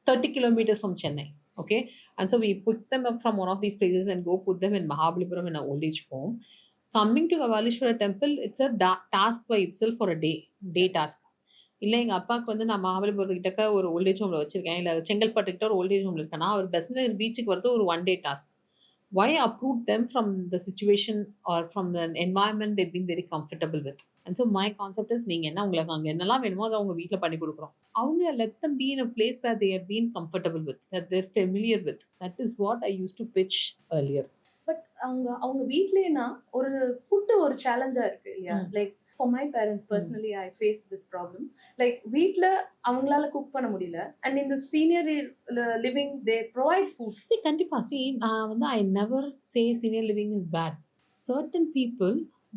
S2: 30 kilometers from Chennai. Okay. And so we pick them up from one of these places and go put them in Mahabalipuram in an old age home. Coming to Kabaleshwara temple, it's a task by itself for a day task. இல்லை எங்கள் அப்பாவுக்கு வந்து நான் மகாபலிபுரத்துக்கிட்ட ஒரு voltage ஹோமில் வச்சுருக்கேன், இல்லை செங்கல்பட்டுக்கிட்ட ஒரு ஓல்டேஜ் ஹோமில் இருக்கேன்னா அவர் பெஸ்ட் பீச்சுக்கு வரது ஒரு 1 day task. Why uproot them from the situation or from the environment they've been very comfortable with? And so my concept is, நீங்கள் என்ன உங்களுக்கு அங்கே என்னெல்லாம் வேணுமோ அதை அவங்க வீட்டில் பண்ணி கொடுக்குறோம். அவங்க let them be in a place where they have been comfortable with, that they're familiar with. That is what I used to pitch earlier.
S1: But அவங்க வீட்லேனா ஒரு ஃபுட்டு ஒரு சேலஞ்சாக இருக்குது இல்லையா? Like for my parents personally I faced this problem. Like வீட்ல அவங்களால cook பண்ண முடியல, and in the senior living they provide food.
S2: See, கண்டிப்பா, see, I never say senior living is bad. Certain people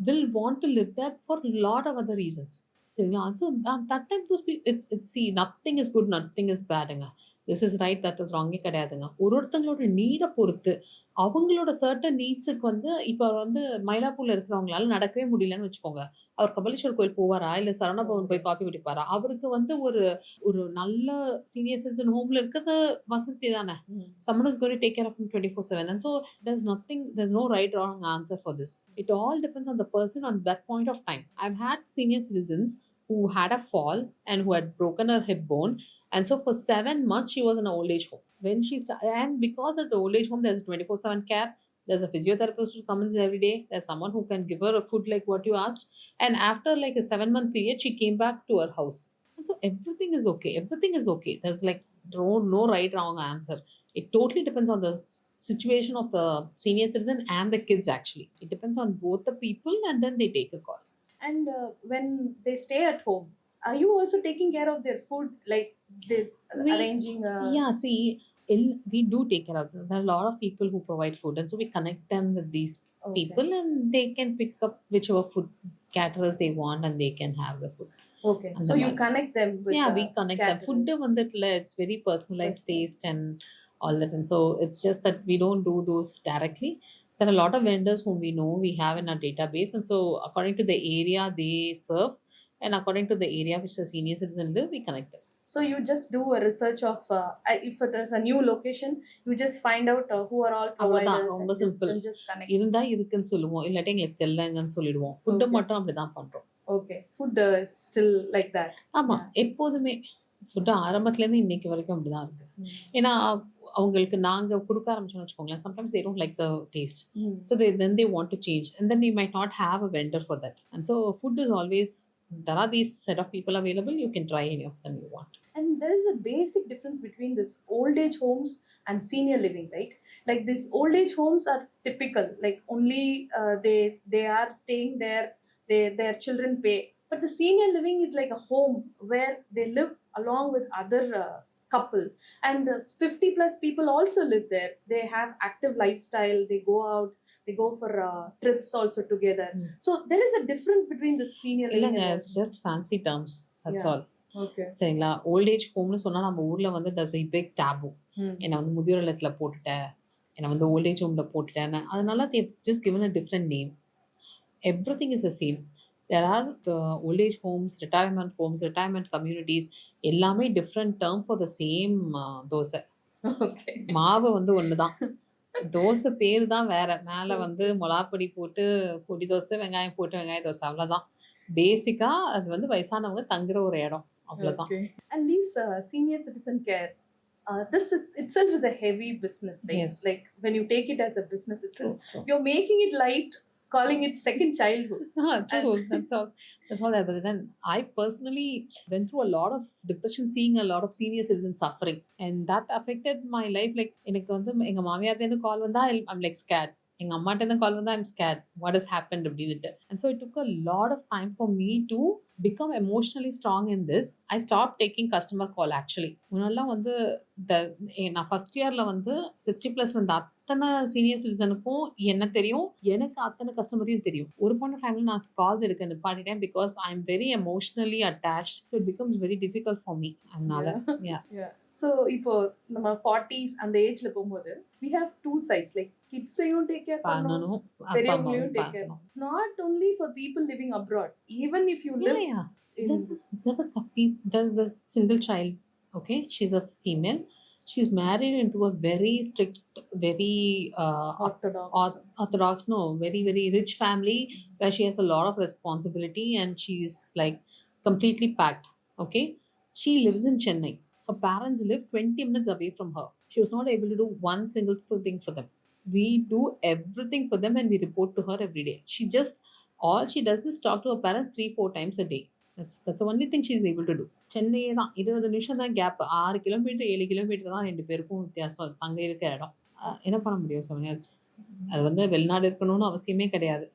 S2: will want to live there for a lot of other reasons. So that time those people, it's see, nothing is good, nothing is bad. This is right, that is wrong கிடையாதுங்க. ஒருத்தங்களோட நீடை பொறுத்து அவங்களோட certain நீட்ஸுக்கு வந்து இப்போ வந்து மயிலாப்பூர்ல இருக்கிறவங்களால நடக்கவே முடியலன்னு வச்சுக்கோங்க, அவர் கபாலீஸ்வர் கோயில் போவாரா இல்லை சரணபவன் போய் காஃபி குடிப்பாரா? அவருக்கு வந்து ஒரு நல்ல சீனியர் சிட்டிசன் ஹோம்ல இருக்கிறது வசதி தானே. someone is going to take care of him 24/7, and so there's no right or wrong answer for this. It all depends on the person on that point of time. I've had senior citizens who had a fall and who had broken her hip bone, and so for 7 months she was in an old age home. When and because at the old age home there's 24/7 care, there's a physiotherapist who comes every day, there's someone who can give her a food like what you asked, and after like a 7-month period she came back to her house. And so everything is okay. There's like no right wrong answer. It totally depends on the situation of the senior citizen and the kids. Actually it depends on both the people, and then they take a call.
S1: And when they stay at home, are you also taking care of their food, like arranging
S2: yeah, see, we do take care of them. There are a lot of people who provide food, and so we connect them with these people, and they can pick up whichever food caterers they want, and they can have the food.
S1: Okay, so you connect them with
S2: we connect them. Food vanditla, it's very personalized taste and all that, and so it's just that we don't do those directly. There are a lot of vendors whom we know, we have in our database, and so according to the area they serve and according to the area which the senior citizen live, we connect them.
S1: So you just do a research of if there's a new location, you just find out who are all providers,
S2: ரொம்ப simple.
S1: and just connect.
S2: இருந்தா இருக்குன்னு சொல்லுவோம், இல்லாட்டி எங்களுக்கு தெரியலங்கன்னு சொல்லிடுவோம். Food மட்டும் அப்படிதான் பண்றோம்.
S1: Okay, food is still like that.
S2: ஆமா, எப்போதுமே ஃபுட்டு ஆரம்பத்துலேருந்து இன்னைக்கு வரைக்கும் அப்படிதான் இருக்கு. ஏன்னா அவங்களுக்கு நாங்க கொடுக்க ஆரம்பிச்சோம்னு வச்சுக்கோங்களேன், sometimes they don't like the taste, so they want to change, and then we might not have a vendor for that. And so food is always, there are these set of people available, you can try any of them you want.
S1: And there is a basic difference between this old age homes and senior living, right? Like these old age homes are typical, like only they are staying there, their children pay, but the senior living is like a home where they live along with other couple, and 50 plus people also live there. They have active lifestyle, they go out, they go for trips also together. So there is a difference between the senior living and
S2: it's just fancy terms, that's all.
S1: Okay,
S2: சரிங்களா? Old age ஹோம்னு சொன்னா நம்ம ஊர்ல வந்து there's a big taboo. என்னை வந்து முதியோர் இல்லத்துல போட்டுட்டேன், என்னை வந்து ஓல்ட் ஏஜ் ஹோம்ல போட்டுட்டேன்னு, அதனால they just given a different name. everything is the same. There are old age homes, retirement communities, எல்லாமே different term for the same dosa.
S1: Okay.
S2: மாவு வந்து ஒன்று தான், தோசை பேர் தான் வேற. மேலே வந்து மிளகாப்பொடி போட்டு பொடி தோசை, வெங்காயம் போட்டு வெங்காய தோசை, அவ்வளோதான். பேசிக்காக அது வந்து வயசானவங்க தங்குற ஒரு இடம், அவ்வளோதான்.
S1: Okay. And these senior citizen care, this itself is a heavy business, right?
S2: Yes.
S1: Like when you take it as a business itself,
S2: True.
S1: you're making it light, calling it second childhood.
S2: True. That's all there. But then I personally went through a lot of depression, seeing a lot of senior citizens suffering, and that affected my life. Like எனக்கு வந்து எங்க மாமியார்ட்ட இருந்து கால் வந்தா I'm like scared. எங்க அம்மாட்ட இருந்து கால் வந்தா I'm scared. What has happened அப்படின்னுட்டு. And so it took a lot of time for me to become emotionally strong in this. I stopped taking customer call actually. முன்னெல்லாம் வந்து நான் ஃபர்ஸ்ட் இயர்ல வந்து 60+ இருந்த அத்தனை சீனியர் சிட்டிசனுக்கும் என்ன தெரியும், எனக்கு அத்தனை கஸ்டமரையும் தெரியும். ஒரு பாயிண்ட் ஆஃப் டைம்ல நான் கால்ஸ் எடுக்க நிப்பாட்டிட்டேன் because I am very emotionally attached. So it becomes very difficult for me. அதனால
S1: ஸோ இப்போ நம்ம 40s அந்த ஏஜ்ல போகும்போது we have two sides, like கிட்ஸையும் டேக் கேர் பண்ணணும், பெரியவங்களையும் take care. Not only for people living abroad, even if you live
S2: there's this single child. Okay, she's a female. She's married into a very strict, very orthodox, no, very, very rich family where she has a lot of responsibility and she's like completely packed. Okay, she lives in Chennai. Her parents live 20 minutes away from her. She was not able to do one single thing for them. We do everything for them and we report to her every day. All she does is talk to her parents 3-4 times a day. That's the only thing she is able to do. சென்னையே தான், 20 நிமிஷம் தான் gap. 6 kilometre 7 kilometre தான் 2 பேருக்கும் வித்தியாசம் அங்கே இருக்கிற இடம். என்ன பண்ண முடியும் சொல்லுங்க? அது வந்து வெளிநாடு இருக்கணும்னு அவசியமே கிடையாது,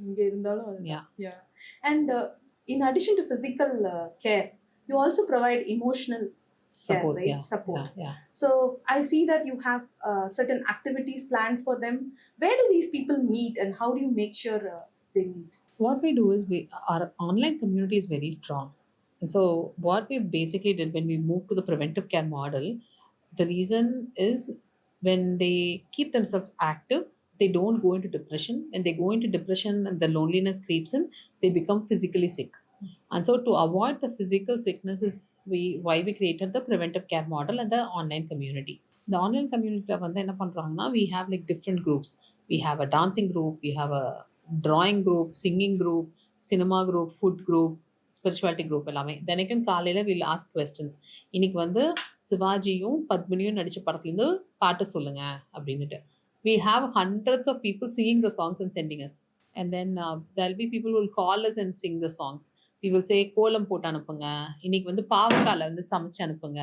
S1: இங்கே இருந்தாலும். And in addition to physical care, you also provide emotional
S2: support,
S1: care, right? Support. So I see that you have certain activities planned for them. Where do these people meet and how do you make sure they meet?
S2: What we do is our online community is very strong. And so what we basically did when we moved to the preventive care model, the reason is when they keep themselves active, they don't go into depression. When they go into depression and the loneliness creeps in, they become physically sick. And so to avoid the physical sickness is why we created the preventive care model and the online community. The online community வந்து என்ன பண்றாங்கன்னா, we have like different groups. We have a dancing group, we have a drawing group, singing group, cinema group, food group, spirituality group எல்லாமே. தினைக்கும் காலையில் we'll ask questions. இன்னைக்கு வந்து சிவாஜியும் பத்மினியும் நடிச்ச படத்துலேருந்து பாட்டு சொல்லுங்க அப்படின்னுட்டு. We have hundreds of people singing the songs and sending us. And then there'll be people who will call us and sing the songs. We will say கோலம் போட்டு அனுப்புங்க, இன்னைக்கு வந்து பாவக்கால வந்து சமைச்சு அனுப்புங்க.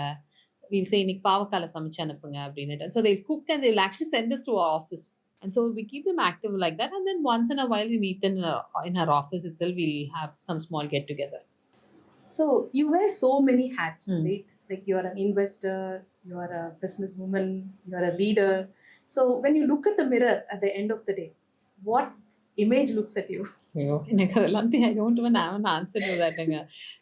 S2: We'll say இன்னைக்கு பாவக்கால சமைச்சு அனுப்புங்க அப்படின்னுட்டு. So they'll cook and they'll actually send us to our office. And so we keep them active like that. And then once in a while we meet in our office itself. We'll have some small get together.
S1: So you wear so many hats, right? Like you're an investor, you're a businesswoman, you're a leader. So when you look at the mirror at the end of the day, what image looks at you?
S2: I don't even have an answer to that.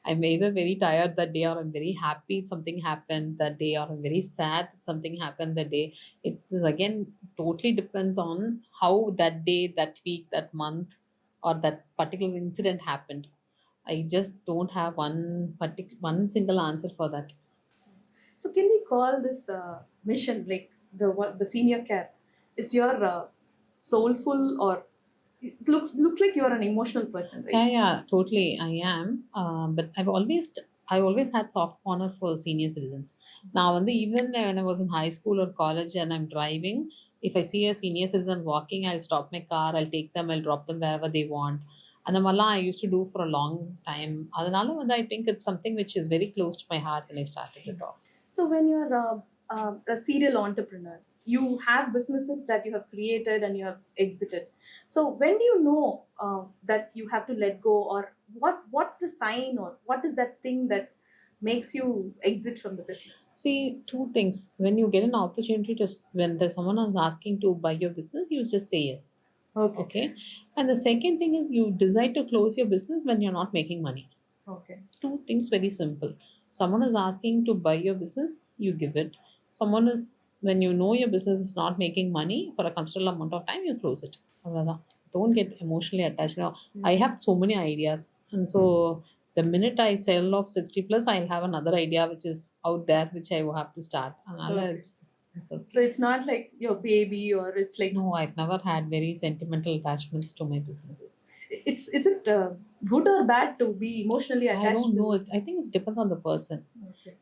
S2: I'm either very tired that day or I'm very happy something happened that day, or I'm very sad that something happened that day. It is again totally depends on how that day, that week, that month or that particular incident happened. I just don't have one single answer for that.
S1: So can we call this mission, like the senior care, is your soulful, or it looks like you're an emotional person, right?
S2: Yeah, totally. I am. But I've always had soft corner for senior citizens. Now, even when I was in high school or college and I'm driving, if I see a senior citizen walking, I'll stop my car, I'll take them, I'll drop them wherever they want. And the mala I used to do for a long time. Adanala, I think it's something which is very close to my heart when I started it off.
S1: So when you're a serial entrepreneur, you have businesses that you have created and you have exited. So when do you know that you have to let go, or what's the sign, or what is that thing that makes you exit from the business?
S2: See, two things. When you get an opportunity when there's someone who's asking to buy your business, you just say yes. Okay. And the second thing is you decide to close your business when you're not making money.
S1: Okay.
S2: Two things, very simple. Someone is asking to buy your business, you give it. Someone is, when you know your business is not making money for a considerable amount of time, you close it. don't get emotionally attached. Now, I have so many ideas, and so the minute I sell off 60 plus, I'll have another idea which is out there, which I will have to start. And
S1: Okay.
S2: it's okay.
S1: So it's not like your baby, or it's like
S2: No, I've never had very sentimental attachments to my businesses.
S1: it's is it good or bad to be emotionally
S2: I
S1: attached
S2: don't
S1: to
S2: know.
S1: this?
S2: I think it depends on the person.
S1: Okay.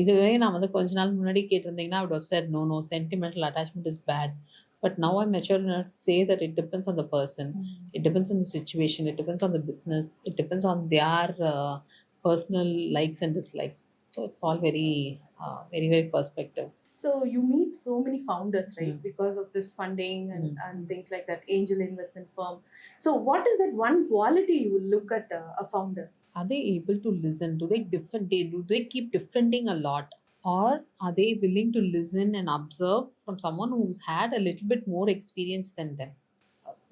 S2: இதுவே நான் வந்து கொஞ்ச நாள் முன்னாடி கேட்டிருந்தீங்கன்னா I would have said no, no, sentimental attachment is bad. But now I'm mature enough to say that it depends on the person. It depends on the situation. It depends on the business. It depends on their personal likes and dislikes. So it's all very, very, very perspective.
S1: So you meet so many founders, right?
S2: Mm.
S1: Because of this funding and,
S2: Mm.
S1: and things like that, angel investment firm. So what is that one quality you will look at a founder?
S2: Are they able to listen? Do they keep defending a lot? Or are they willing to listen and observe from someone who's had a little bit more experience than them?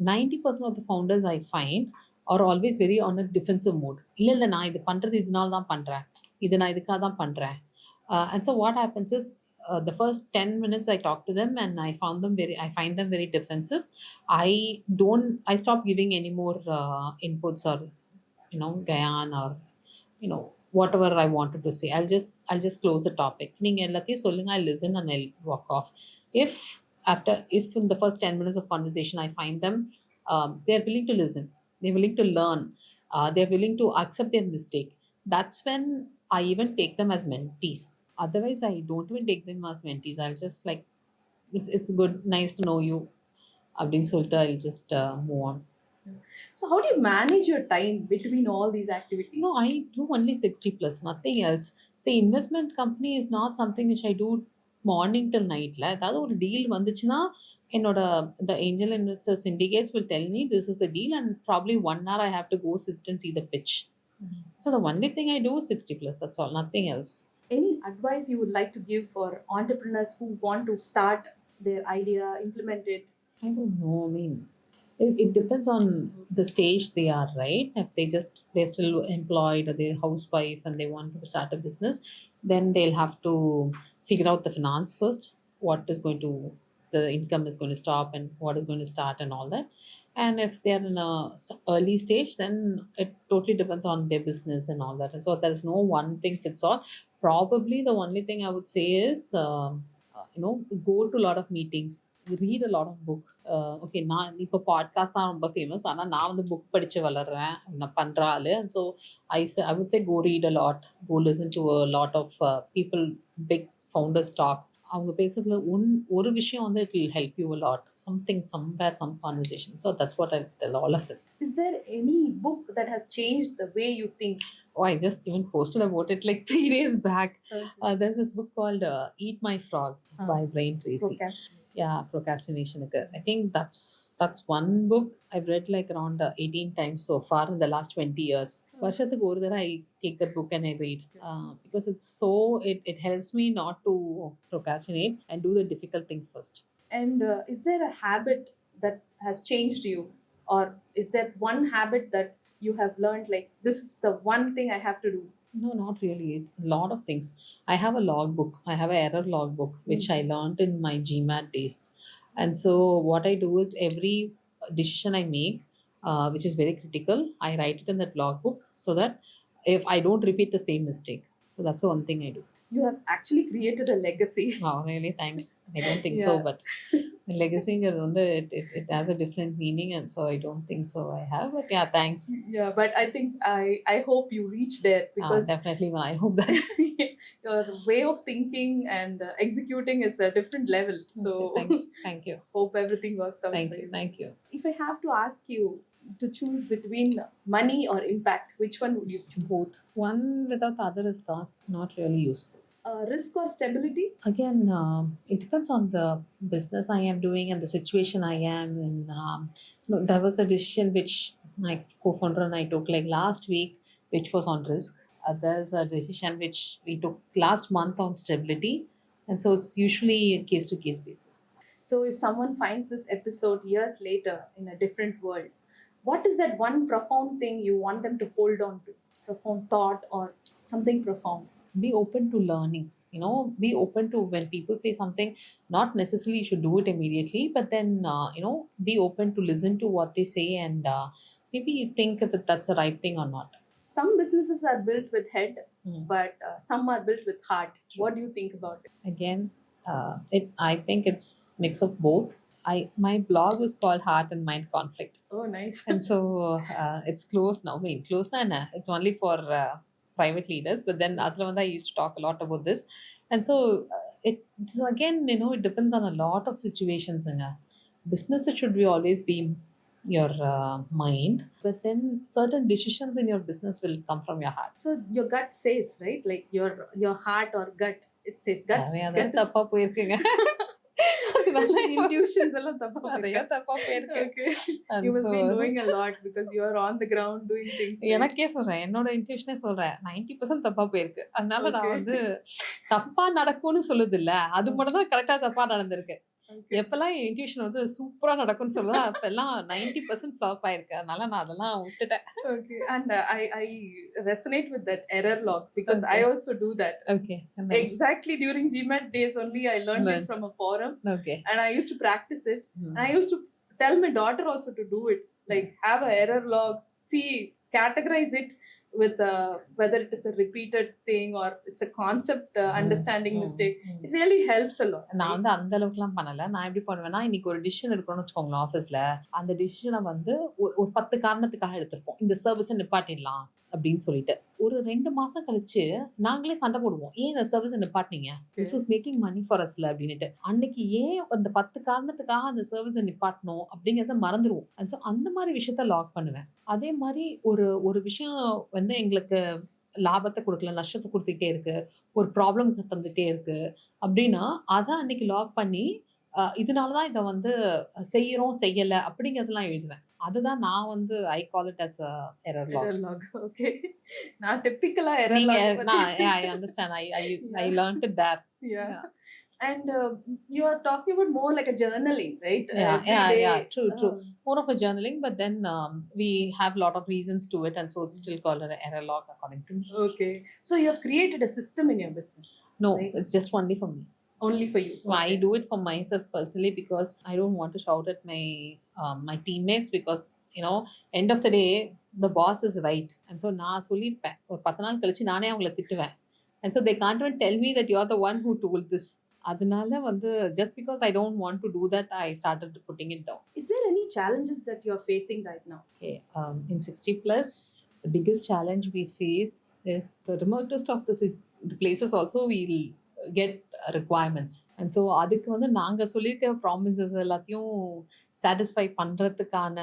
S2: 90% of the founders I find are always very on a defensive mode. இல்ல நான் இது பண்றது இதனால தான் பண்றேன், இது நான் இதுக்காக தான் பண்றேன். And so what happens is, the first 10 minutes I talk to them and I find them very defensive. I stop giving any more inputs, or Gayan, or whatever I wanted to say. I'll just close the topic. நீங்க எல்லாத்தையும் சொல்லுங்க, I'll listen and I'll walk off. If if in the first 10 minutes of conversation I find them, they're willing to listen, they're willing to learn, they're willing to accept their mistake, that's when I even take them as mentees. Otherwise, I don't even take them as mentees. I'll just like, it's good, nice to know you. அப்படின்னு சொல்லிட்டு I'll just move on.
S1: So how do you manage your time between all these activities?
S2: No, I do only 60 plus, nothing else. See, investment company is not something which I do morning till night. ஏதாவது ஒரு deal வந்துச்சுன்னா என்னோட the angel investor syndicates will tell me this is a deal, and probably 1 hour I have to go sit and see the pitch. So the only thing I do is 60 plus, that's all, nothing else.
S1: Any advice you would like to give for entrepreneurs who want to start their idea, implement it?
S2: I don't know. I mean, it depends on the stage they are, right? If they're still employed, or they're housewife and they want to start a business, then they'll have to figure out the finance first. What is going to, the income is going to stop, and what is going to start, and all that. And if they're in a early stage, then it totally depends on their business and all that. And so there's no one thing fits all. Probably the only thing I would say is, go to a lot of meetings, read a lot of book. Okay, நான் இப்போ podcast தான் ரொம்ப famous, ஆனால் நான் வந்து book படித்து வளர்கிறேன், நான் பண்ணுற ஆள். And so I would say go read a lot, go listen to a lot of people, big founders talk. அவங்க பேசுறதுல ஒரு விஷயம் வந்து it will help you a lot, something, somewhere, some conversation. So that's what I tell all of them.
S1: Is there any book that has changed the way you think?
S2: Oh, I just even posted about it like 3 days back.
S1: Okay.
S2: There's this book called Eat My Frog by Brian Tracy.
S1: Procrastination.
S2: Yeah, procrastination. I think that's one book I've read like around 18 times so far in the last 20 years. வருஷத்துக்கு ஒரு தடவை I take that book and I read, because it helps me not to procrastinate and do the difficult thing first.
S1: And is there a habit that has changed you, or is there one habit that you have learned, like this is the one thing I have to do?
S2: No, not really. A lot of things. I have a logbook. I have an error logbook, which I learned in my GMAT days. And so what I do is, every decision I make, which is very critical, I write it in that logbook, so that if I don't repeat the same mistake. So that's the one thing I do.
S1: You have actually created a legacy.
S2: Wow, really? Thanks. I don't think so,
S1: Yeah.
S2: but legacy it has a different meaning, and so I don't think so I have. But yeah, thanks.
S1: Yeah, but I think I hope you reach there, because
S2: Definitely, I hope that.
S1: your way of thinking and executing is a different level. So
S2: Okay, thanks. Thank you.
S1: hope everything works out
S2: Thank
S1: for
S2: you.
S1: you.
S2: Thank you.
S1: If I have to ask you to choose between money or impact, which one would you choose?
S2: Both. One without the other is not really useful.
S1: Risk or stability?
S2: Again, it depends on the business I am doing and the situation I am in. There was a decision which my co-founder and I took like last week, which was on risk. There's a decision which we took last month on stability, and so it's usually a case-to-case basis.
S1: So if someone finds this episode years later in a different world, what is that one profound thing you want them to hold on to? Profound thought or something profound?
S2: Be open to learning. be open to when people say something. Not necessarily you should do it immediately, but then be open to listen to what they say, and maybe think if that's the right thing or not.
S1: Some businesses are built with head,
S2: Mm.
S1: but some are built with heart.
S2: True.
S1: What do you think about it?
S2: Again, I think it's mix of both. My blog was called Heart and Mind Conflict,
S1: Oh, nice.
S2: and so it's closed now. I mean, closed now, nah, it's only for private leaders. But then Adlavanda, I used to talk a lot about this, and so it's again, it depends on a lot of situations. In a business, it should be always be your mind, but then certain decisions in your business will come from your heart.
S1: So your gut says, right? Like your heart or gut, it says gut.
S2: அதான் தப்பா போயிருக்குங்க.
S1: Intuitions எல்லாம் தப்பா
S2: நிறைய
S1: போயிருக்கு.
S2: தப்பா போயிருக்கு.
S1: Okay.
S2: And
S1: You must
S2: so,
S1: be knowing a lot because you are on the ground doing things. Right?
S2: எனக்கே சொல்றேன், என்னோட இன்ட்யூஷனே சொல்றேன், 90% தப்பா போயிருக்கு. அதனால நான்
S1: Okay.
S2: வந்து தப்பா நடக்கும்னு சொல்லுது இல்ல, அது மட்டும் தான் கரெக்டா தப்பா நடந்திருக்கு.
S1: Okay.
S2: எப்பெல்லாம் என் இன்ட்யூஷன் வந்து சூப்பரா நடக்கும்னு சொல்லுதோ அப்பெல்லாம் 90% ஃப்ளாப் ஆயிருக்கு. அதனால நான் அதெல்லாம் விட்டுட்டேன்.
S1: Okay. And I resonate with that error log because
S2: Okay.
S1: I also do that.
S2: Okay, nice.
S1: Exactly during GMAT days only I learned it from a forum,
S2: Okay.
S1: and I used to practice it.
S2: Hmm.
S1: And I used to tell my daughter also to do it, like have a error log, see, categorize it with whether it is a repeated thing or it's a concept understanding mistake. It really helps a lot.
S2: நான் வந்து அந்த அளவுக்குலாம் பண்ணல. நான் எப்படி பண்ணுவேன்னா, இன்னைக்கு ஒரு டிசிஷன் எடுக்கணும்னு வச்சுக்கோங்களேன் ஆஃபீஸ்ல. அந்த டிசிஷனை வந்து ஒரு 10 காரணத்துக்காக எடுத்திருப்போம். இந்த சர்வீஸை நிப்பாட்டிடலாம் அப்படின்னு சொல்லிட்டு ஒரு 2 மாசம் கழிச்சு நாங்களே சண்டை போடுவோம். ஏன் இந்த சர்வீஸ் நிப்பாட்டினீங்க? This was making money for அஸ்ல அப்படின்னுட்டு. அன்னைக்கு ஏன் அந்த 10 காரணத்துக்காக அந்த சர்வீஸை நிப்பாட்டணும் அப்படிங்கிறத மறந்துடுவோம். ஸோ அந்த மாதிரி விஷயத்த லாக் பண்ணுவேன். அதே மாதிரி ஒரு விஷயம் வந்து எங்களுக்கு லாபத்தை கொடுக்கல, நஷ்டத்தை கொடுத்துக்கிட்டே இருக்கு, ஒரு ப்ராப்ளம் தந்துட்டே இருக்கு அப்படின்னா அதை அன்னைக்கு லாக் பண்ணி இதனாலதான் இதை வந்து செய்யறோம் செய்யல அப்படிங்கறதெல்லாம் எழுதுவேன். அதுதான் நான் வந்து I call it as error log.
S1: Okay. நான் டிபிக்கலா எரர்
S2: நீங்க
S1: log.
S2: I understand. I learned it there.
S1: Yeah. And you are talking about more like a journaling, right?
S2: Yeah. True. More of a journaling, but then we have a lot of reasons to it, and so it's still called an error log according to me.
S1: Okay. So you have created a system in your business.
S2: No,
S1: right?
S2: it's just only for me.
S1: Only for you.
S2: Okay. I do it for myself personally because I don't want to shout at my teammates because end of the day the boss is right, and so நான் சொல்லிருப்பேன். ஒரு 10 நாள் கழிச்சு நானே அவங்கள திட்டுவேன், and so they can't even tell me that you are the one who told this. அதனால வந்து just because I don't want to do that, I started putting it down.
S1: Is there any challenges that you are facing right now?
S2: Okay, in 60 plus, the biggest challenge we face is the remotest of the places also we'll get requirements, and so அதுக்கு வந்து நாங்க சொல்லியிருக்க promises எல்லாத்தையும் satisfy பண்றதுக்கான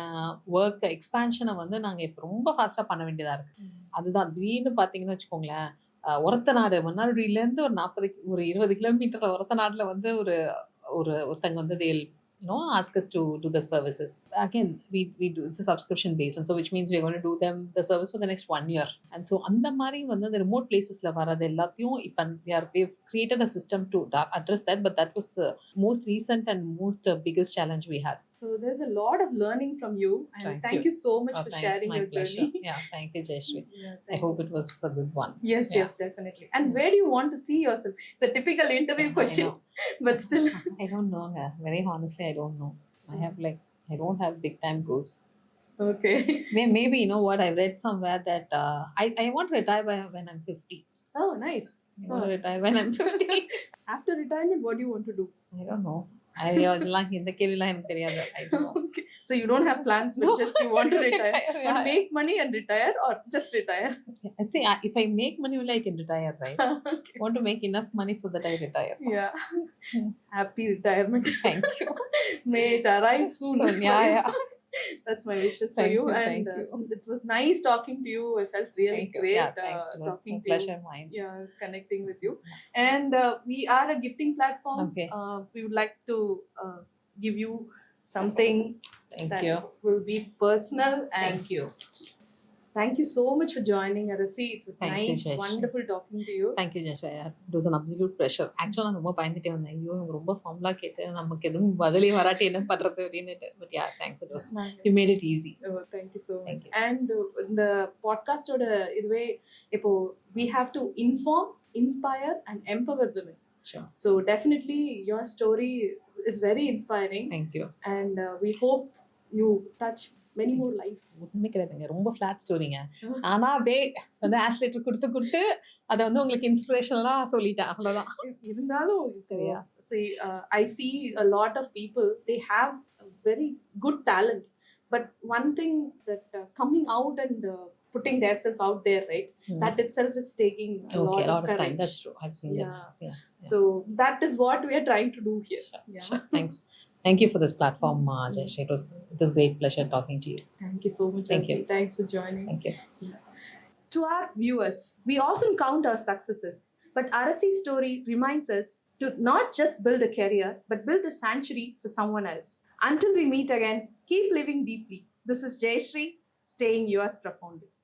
S2: work எக்ஸ்பான்ஷனை வந்து நாங்க இப்போ ரொம்ப ஃபாஸ்டா பண்ண வேண்டியதா இருக்கு. அதுதான் திடீர்னு பாத்தீங்கன்னு வச்சுக்கோங்களேன், ஒரத்த நாடு மன்னார்குடியிலேருந்து ஒரு 20 கிலோமீட்டர் ஒரத்த நாட்டில் வந்து ஒருத்தங்க வந்து ask us to do the services. Again, we do, it's a subscription based, and so which means we're going to do them the service for the next 1 year. And so அந்த மாதிரி வந்து the remote placesல வரது எல்லாத்தையும் இப்போ we've created a system to address that, but that was the most recent and most biggest challenge we had.
S1: So there's a lot of learning from you, and thank you so much for sharing your journey.
S2: Yeah, thank you, Jayasri.
S1: Yeah,
S2: I hope it was a good one.
S1: Yes, definitely. And where do you want to see yourself? It's a typical interview question, but still.
S2: I don't know. Very honestly, I don't know. I don't have big time goals.
S1: Okay.
S2: Maybe you know what, I read somewhere that I want to retire when I'm 50.
S1: Oh, nice.
S2: I want to retire when I'm 50.
S1: After retirement, what do you want to do?
S2: I don't know. இந்த கேள்விலாம் எனக்கு தெரியாது.
S1: Okay. So you don't have plans, but just you want to retire.
S2: Yeah.
S1: Make money and retire, or just retire?
S2: See, if I make money, I can retire, right?
S1: Okay.
S2: I want to make enough money so that I retire.
S1: Yeah. Happy retirement.
S2: Thank you.
S1: May it arrive soon.
S2: Yeah.
S1: That's my wishes for
S2: Thank
S1: you.
S2: you,
S1: And
S2: thank you.
S1: it was nice talking to you. I felt really
S2: Thank you.
S1: great
S2: Yeah, thanks. It was
S1: talking
S2: a
S1: to
S2: pleasure
S1: you.
S2: mine.
S1: Yeah, connecting with you. And we are a gifting platform.
S2: Okay.
S1: We would like to give you something
S2: Thank
S1: that
S2: you.
S1: will be personal and
S2: Thank you.
S1: Thank you so much for joining, Arasi. It was
S2: Thank you,
S1: nice,
S2: Jayasri.
S1: wonderful talking to you.
S2: Thank you Jayashree. It was an absolute pleasure. ஆக்சுவலாக நான் ரொம்ப பயந்துட்டே வந்தேன். ஐயோ இவங்க ரொம்ப formula கேட்டு நமக்கு எதுவும் பதிலே வராட்டி என்ன பண்ணுறது அப்படின்னுட்டு. But yeah thanks, it was you made it easy.
S1: Oh, thank you so much.
S2: Thank you.
S1: And இந்த பாட்காஸ்டோட இதுவே இப்போ we have to inform, inspire and empower women.
S2: Sure.
S1: So definitely your story is very inspiring.
S2: Thank you.
S1: And we hope you touch many more lives.
S2: ஒன்றுமே கிடையாதுங்க, ரொம்ப flat ஸ்டோரிங்க. ஆனால் அப்படியே வந்து ஆஸ்லேட்டர் கொடுத்து கொடுத்து அதை வந்து உங்களுக்கு இன்ஸ்பிரேஷனலாக சொல்லிட்டேன், அவ்வளோதான்.
S1: இருந்தாலும்
S2: சரியா?
S1: see, I see a lot of people, they have a very good talent, but one thing that coming out and putting themselves out there, right, that itself is taking a lot of courage.
S2: Time. That's true. I've seen
S1: Yeah.
S2: that. Yeah.
S1: So that is what we are trying to do here. Yeah.
S2: Sure. Thanks. Thank you for this platform, Jayasri. It was great pleasure talking to you.
S1: Thank you so much.
S2: Thank you.
S1: Arasi. Thanks for joining.
S2: Thank you.
S1: To our viewers, we often count our successes, but Arasi's story reminds us to not just build a career, but build a sanctuary for someone else. Until we meet again, keep living deeply. This is Jayasri, staying yours profoundly.